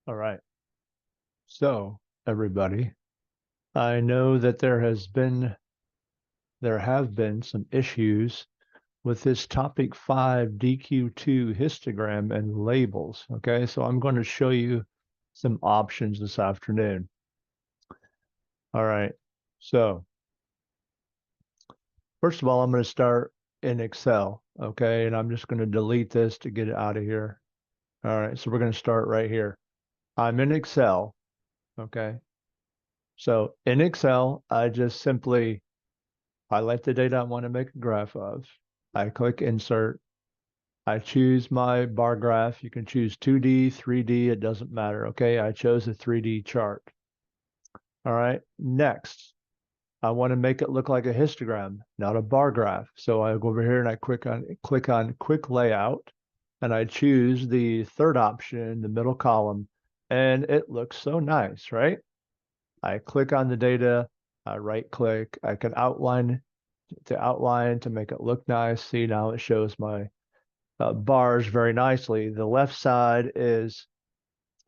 All right. So, everybody, I know that there have been some issues with this topic 5 DQ2 histogram and labels. Okay, so I'm going to show you some options this afternoon. All right. So, first of all, I'm going to start in Excel. Okay, and I'm just going to delete this to get it out of here. All right, so we're going to start right here. I'm in Excel. Okay. So in Excel, I just simply highlight the data I want to make a graph of. I click insert. I choose my bar graph. You can choose 2D, 3D, it doesn't matter. Okay, I chose a 3D chart. All right, next, I want to make it look like a histogram, not a bar graph. So I go over here and I click on quick layout, and I choose the third option, the middle column, and it looks so nice, right? I click on the data, I right click, I can outline to make it look nice. See, now it shows my bars very nicely. The left side is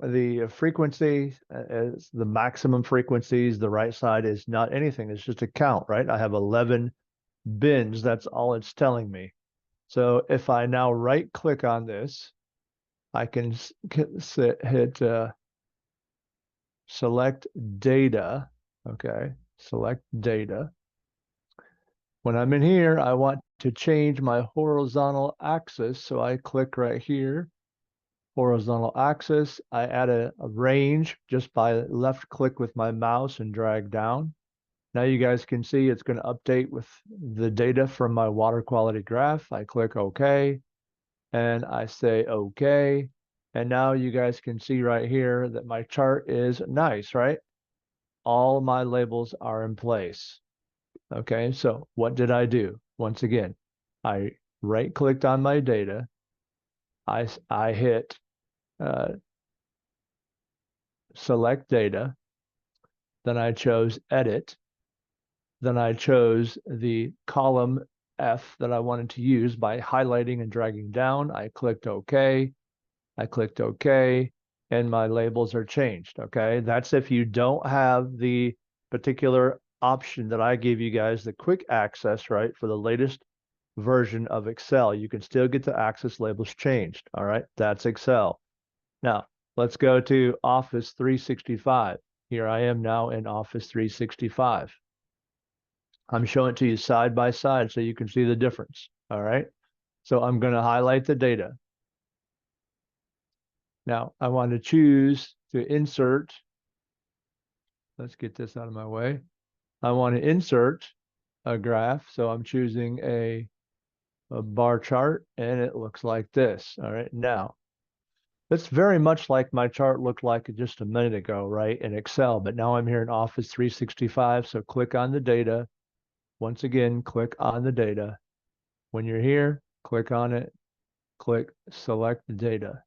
the frequency, is the maximum frequencies. The right side is not anything. It's just a count, right? I have 11 bins. That's all it's telling me. So if I now right click on this, I can hit select data. Okay, select data. When I'm in here, I want to change my horizontal axis. So I click right here, horizontal axis. I add a range just by left click with my mouse and drag down. Now you guys can see it's going to update with the data from my water quality graph. I click OK and I say OK. And now you guys can see right here that my chart is nice, right? All my labels are in place. Okay, so what did I do? Once again, I right clicked on my data. I hit select data. Then I chose edit. Then I chose the column F that I wanted to use by highlighting and dragging down. I clicked OK. I clicked OK, and my labels are changed. Okay, that's if you don't have the particular option that I gave you guys, the quick access, right, for the latest version of Excel. You can still get the access labels changed. All right, that's Excel. Now, let's go to Office 365. Here I am now in Office 365. I'm showing it to you side by side so you can see the difference. All right, so I'm going to highlight the data. Now, I want to choose to insert. Let's get this out of my way. I want to insert a graph, so I'm choosing a bar chart, and it looks like this. All right, now it's very much like my chart looked like just a minute ago, right, in Excel, but now I'm here in Office 365, so click on the data. Once again, click on the data. When you're here, click on it, click select the data.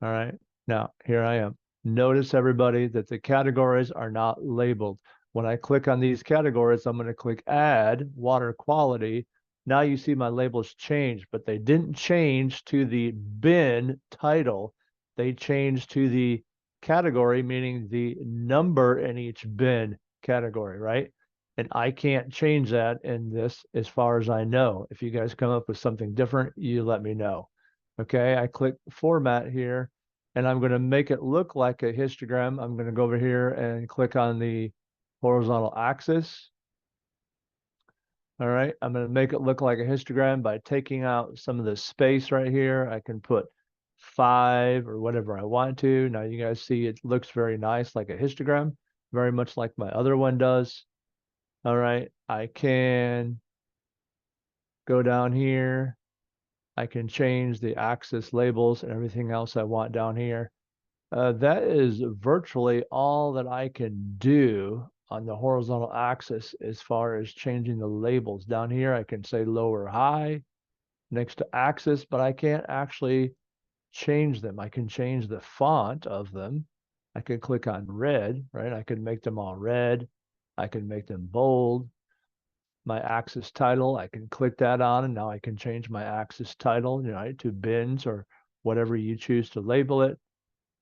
All right, now here I am. Notice, everybody, that the categories are not labeled. When I click on these categories, I'm going to click add water quality. Now you see my labels change, but they didn't change to the bin title. They changed to the category, meaning the number in each bin category, right? And I can't change that in this as far as I know. If you guys come up with something different, you let me know. Okay, I click format here, and I'm going to make it look like a histogram. I'm going to go over here and click on the horizontal axis. All right, I'm going to make it look like a histogram by taking out some of the space right here. I can put 5 or whatever I want to. Now you guys see it looks very nice like a histogram, very much like my other one does. All right, I can go down here. I can change the axis labels and everything else I want down here. That is virtually all that I can do on the horizontal axis as far as changing the labels. Down here, I can say low or high next to axis, but I can't actually change them. I can change the font of them. I could click on red, right? I could make them all red. I can make them bold. My axis title, I can click that on, and now I can change my axis title, right, to bins or whatever you choose to label it.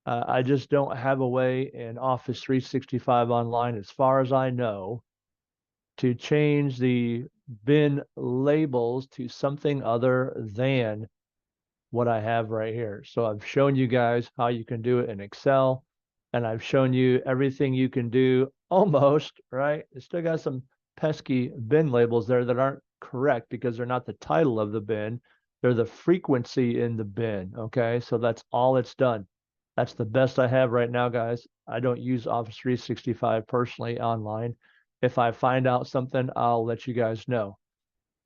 I just don't have a way in Office 365 Online, as far as I know, to change the bin labels to something other than what I have right here. So I've shown you guys how you can do it in Excel, and I've shown you everything you can do almost, right? It's still got some pesky bin labels there that aren't correct because they're not the title of the bin. They're the frequency in the bin. Okay. So that's all it's done. That's the best I have right now, guys. I don't use Office 365 personally online. If I find out something, I'll let you guys know.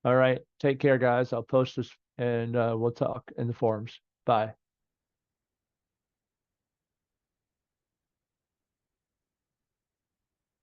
All right. Take care, guys. I'll post this and we'll talk in the forums. Bye.